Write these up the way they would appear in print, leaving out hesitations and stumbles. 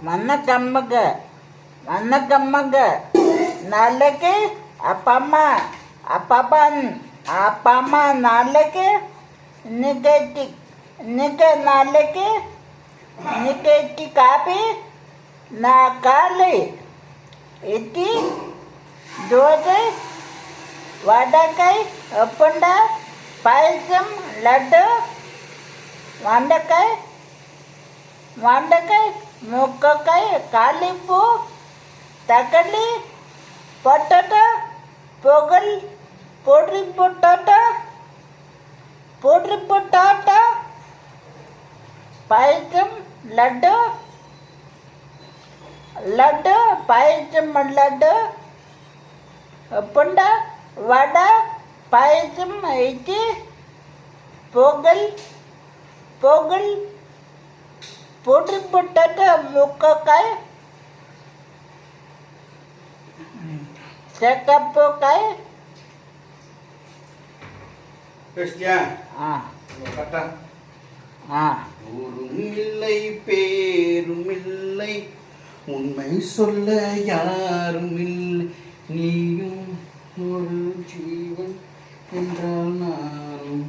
வணக்கம்முங்க வணக்கம்முங்க நாளைக்கு அப்பா அம்மா நாளைக்கு இன்னைக்கு நாளைக்கு காப்பி நான் காலை இட்லி தோசை வடக்காய் அப்பண்டா பாயசம் லட்டு வெண்டைக்காய் முக்கக்காய் காலிப்பூ தக்காளி பொட்டேட்டோ பொங்கல் பொடி பொட்டேட்டோ பாயசம் லட்டு பாயசம் லட்டு அப்பண்டா வடை பாயசம் இட்லி பொங்கல் பொடி பொட்டேட்டோ முக்கக்காய் செக்கப்பூக்காய் ஊரும் இல்லை பேரும் இல்லை உண்மை சொல்ல யாரும் இல்லை நீயும் ஒரு ஜீவன் என்றால் நானும்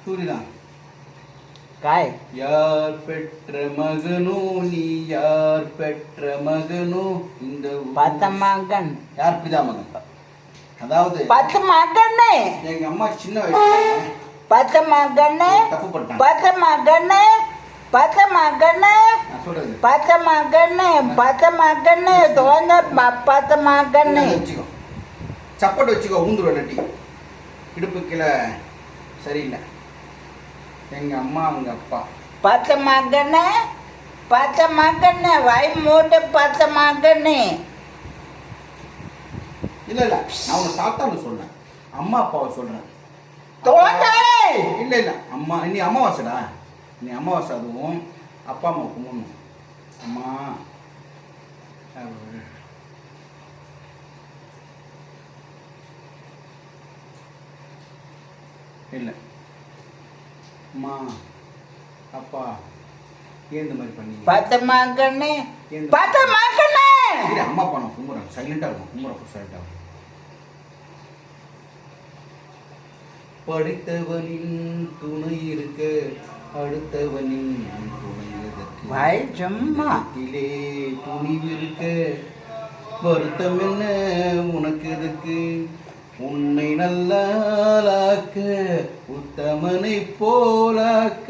சூரியதான் காய் யார் பெற்ற மகனோ நீ யார் பெற்ற மகனோ இந்த பத்த மகன் யார் பிதா மகன் அதாவது பத்த மகனே எங்க அம்மா சின்ன வயசுல பத்த மகனே தப்பு பண்ணிட்டாங்க பத்த மகனே தோந்த பத்த மகனே வச்சுக்கோ சப்போர்ட் வச்சுக்கோ ஊந்துரு இல்லாட்டி இடுப்பு கீழே சரியில்லை எங்க அம்மா அவங்க அப்பா பத்த மகனே வாய் மூட்டு பத்த மகனே இல்ல நான் உன்னை தாத்தான்னு சொன்னேன் அம்மா அப்பாவை சொல்றேன் இல்ல அம்மா நீ அமாவாசைடா நீ அமாவாசை அதுவும் அப்பா அம்மா கும்பிடணும் அம்மா இல்லை அம்மா அப்பா ஏன் இந்த மாதிரி பண்ணீங்க பத்த மகனே அம்மா அப்பா நான் கும்பிட்றேன் சைலண்டாக இருக்கும் கும்பிட்றப்ப சைலண்டாக இருக்கும் படித்தவனின் துணை இருக்க அடுத்தவனின் துணை எதற்கிலே துணிவு இருக்க வருத்தம் என்ன உனக்கு எதுக்கு உன்னை நல்லாக்க உத்தமனை போலாக்க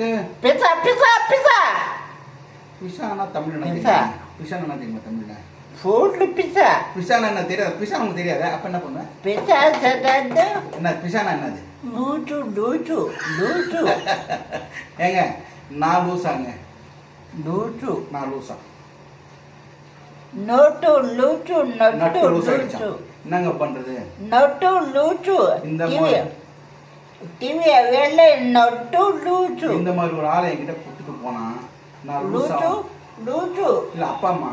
பிசானா தமிழ் பிசானா தெரியுமா தமிழ்ல பிசானா என்ன தெரியாது பிசானா உங்களுக்கு தெரியாது அப்ப என்ன பண்ணுவேன் என்ன பிசானா என்னது ஏங்க நான் லூசாங்க நான் லூசா நட்டு லூசா என்னங்க பண்றது இந்த மாதிரி ஒரு ஆளை என்கிட்ட கூட்டிட்டு போனா நான் லூசா இல்ல அப்பா அம்மா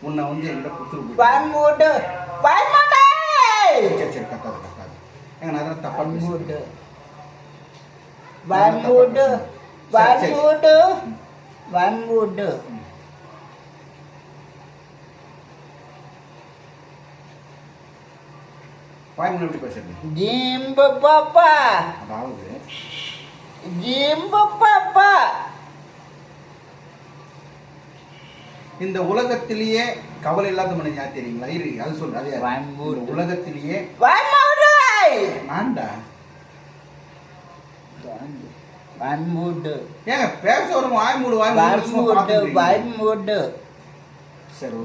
உன்னை வந்து என்கிட்ட கூட்டிட்டு சரி கத்தாது ஏங்க நான் அதெல்லாம் தப்பா வாய்மொழி எப்படி பேசுறது அதாவது இந்த உலகத்திலேயே கவலை இல்லாத மனிதன் யார் தெரியுங்களா அது சொல்லு அதே உலகத்திலேயே நான்டா ஏங்க பேச வரும் வாய்மூடு சரி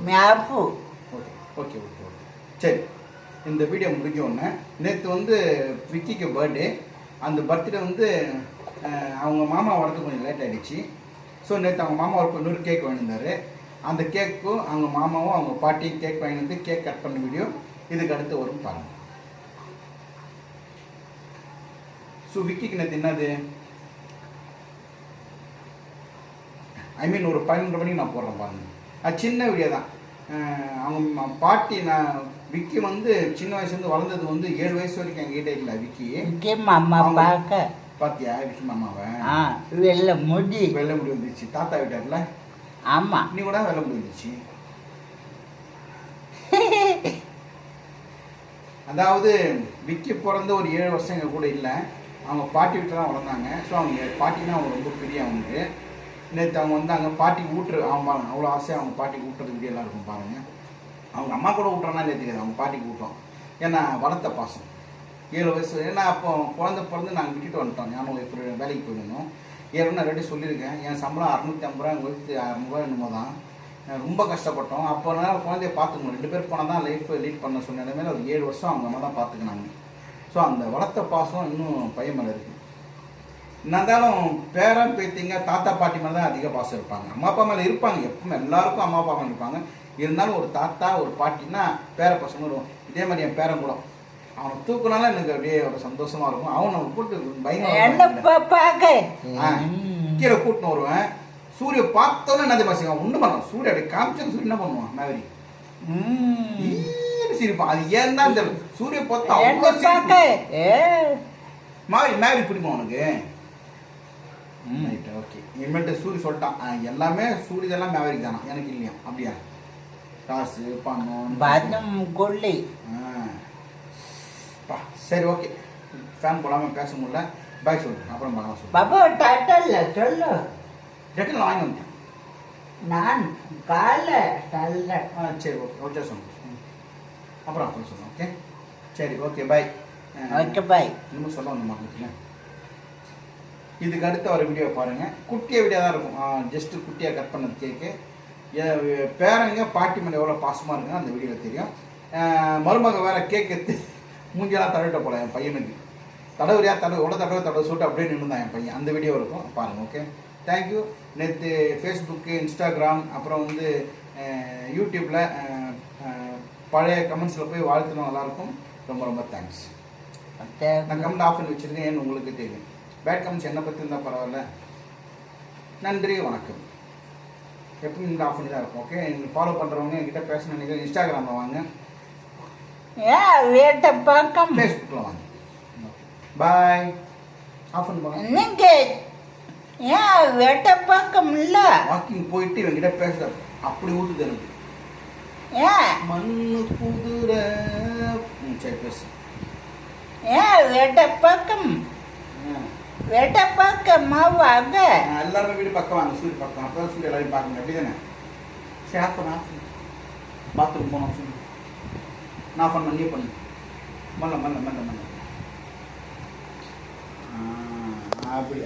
ஓகே சரி இந்த வீடியோ முடிஞ்ச உடனே நேற்று வந்து விக்கிக்கு பர்த்டே அந்த பர்த்டே வந்து அவங்க மாமா வரதுக்கு கொஞ்சம் லேட் ஆகிடுச்சு ஸோ நேற்று அவங்க மாமா வரப்போ இன்னொரு கேக் வாங்கியிருந்தாரு அந்த கேக்கும் அவங்க மாமாவும் அவங்க பாட்டியும் கேக் வாங்கிட்டு கேக் கட் பண்ண வீடியோ இதுக்கு அடுத்து வரும் பாருங்கள். ஸோ விக்கிக்கு நேற்று என்னது ஒரு 11 மணிக்கு நான் போடுறேன் பாருங்க. அது சின்ன வீடியோ தான். அவங்க பாட்டி நான் விக்கி வந்து சின்ன வயசுலேருந்து வளர்ந்தது வந்து 7 வயசு வரைக்கும் எங்ககிட்ட இல்லை. விக்கி மாமா பார்க்க பாத்தியா விக்கி மாமாவை? ஆ வெள்ளை முடி. வெள்ளை முடி வந்துச்சு. தாத்தா விட்டார்ல, ஆமா. நீ கூட வெள்ளை முடி வந்துச்சு. அதாவது விக்கி பிறந்த ஒரு 7 வருஷம் எங்கள் கூட இல்லை. அவங்க பாட்டி வீட்டில் தான் வளர்ந்தாங்க. ஸோ அவங்க பாட்டினா அவங்க ரொம்ப பெரிய அவங்களுக்கு. நேற்று அவங்க வந்தாங்க பாட்டிக்கு ஊட்டுரு. அவங்க பாருங்க அவ்வளோ ஆசையாக அவங்க பாட்டிக்கு ஊட்டுறது வீடியோலாம் இருக்கும் பாருங்கள். அவங்க அம்மா கூட ஊட்டுறானா தெரியாது, அவங்க பாட்டிக்கு ஊட்டுறோம். ஏன்னா வளர்த்த பாசம் 7 வயசு. ஏன்னா அப்போ குழந்தை பிறந்து நாங்கள் விட்டுட்டு வந்துட்டோம். ஞானம் இப்போ வேலைக்கு போயிருந்தோம். ஏன்னா ரெடி சொல்லியிருக்கேன், என் சம்பளம் 650 ரூபா, எங்கள் ஒய்ஃபு 600 என்னமோ தான். ரொம்ப கஷ்டப்பட்டோம். அப்போனால குழந்தைய பார்த்துக்கணும். 2 பேர் போனால் தான் லைஃப் லீட் பண்ண சொன்ன இடமே ஒரு 7 வருஷம் அவங்க அம்மா தான் பார்த்துக்கினாங்க. ஸோ அந்த வளர்த்த பாசம் இன்னும் பையன் மேலே இருக்குது. என்ன இருந்தாலும் பேரன் பேத்திங்க தாத்தா பாட்டி மேலே தான் அதிக பாசம் இருப்பாங்க. அம்மா அப்பா மேலே இருப்பாங்க, எப்பவுமே எல்லாருக்கும் அம்மா அப்பா மேலே இருப்பாங்க. இருந்தாலும் ஒரு தாத்தா ஒரு பாட்டின்னா பேர பசங்க வரும். இதே மாதிரி என் பேரன் கூட அவனை தூக்குனாலும் எனக்கு அப்படியே ஒரு சந்தோஷமா இருக்கும். அவனை கூட்டு பயங்கர கீழே கூட்டின்னு வருவேன். சூரிய பார்த்தோன்னே என்ன தெரியுமா ஒண்ணு பண்ணுவான். சூரிய அப்படி காமிச்சு சூரிய என்ன பண்ணுவான் மேவரி சிரிப்பான். அது ஏன் தான் தெரியல. சூரிய பார்த்தா மாவரி மேவரி பிடிக்கும் அவனுக்கு. Right okay. இனிமேட்டு சூரிய சொல்லிட்டான் எல்லாமே சூரியதெல்லாம் மேவரிக்கு தானா, எனக்கு இல்லையா? அப்படியா? காசு பணம் கொள்ளை. சரி ஓகே. ஃபேன் போடாமல் பேச முடியல. பாய் சொல்லு, அப்புறம் பண்ணலாம் சொல்லு. பாப்பா டாட்டல்ல சொல்லு. டெட்டில் வாங்கி வந்தேன் நான் காலைல தள்ள. சரி ஓகே ஓகே சொல்லு. அப்புறம் சொல்லுங்கள். ஓகே சரி ஓகே பாய். Okay bye. இன்னமும் சொல்ல வந்து மாட்டேன். இதுக்கு அடுத்த ஒரு வீடியோ பாருங்கள். குட்டியாக வீடியோ தான் இருக்கும். ஜஸ்ட்டு குட்டியாக கட் பண்ணது கேக்கு. பேரங்க பாட்டி மேலே எவ்வளோ பாசமாக இருக்குன்னு அந்த வீடியோவில் தெரியும். மருமக வேறு கேக் எடுத்து மூஞ்செல்லாம் தடவிட்ட போல என் பையனுக்கு. தடவுறியா தடவை சொல்லிட்டு அப்படியே நின்றுந்தான் என் பையன். அந்த வீடியோ இருக்கும் பாருங்கள். Okay thank you. நேற்று ஃபேஸ்புக்கு, இன்ஸ்டாகிராம், அப்புறம் வந்து யூடியூப்பில் பழைய கமெண்ட்ஸில் போய் வாழ்த்துனா நல்லாயிருக்கும். ரொம்ப ரொம்ப தேங்க்ஸ். நான் கமெண்ட் ஆஃப் பண்ணி வச்சுருக்கேன், ஏன்னு உங்களுக்கு தெரியும். பேட் கமெண்ட்ஸ் என்னை பற்றி இருந்தால் பரவாயில்ல. நன்றி வணக்கம். எப்பவும் இந்த ஆஃப் பண்ணி தான் இருக்கும். ஓகே நீங்கள் ஃபாலோ பண்ணுறவங்க என்கிட்ட பேச நினைக்கிறேன். இன்ஸ்டாகிராமில் வாங்க, வீட்டை பக்கம் ஃபேஸ்புக்கில் வாங்க. பாய். ஆஃப் பண்ணி நீங்கள் ஏன் வீட்டை பக்கம் இல்லை வாக்கிங் போயிட்டு இவங்கிட்ட பேசுகிற அப்படி ஊட்டுது எனக்கு. ஏன் மண்ணு குதிரை. சரி பேசு. ஏன் வீட்டை பக்கம் வீட்டை பக்கமா வாங்க. எல்லாருமே வீடு பக்கம் வாங்க, சூரிய பக்கம். அப்போ தான் சூரிய எல்லாரையும் பார்க்கணும். அப்படி தானே? சரி ஆஃப் பண்ண பாத்ரூம் போனோம். சூரிய நான் பண்ண நீ பண்ணு. மல்ல அப்படி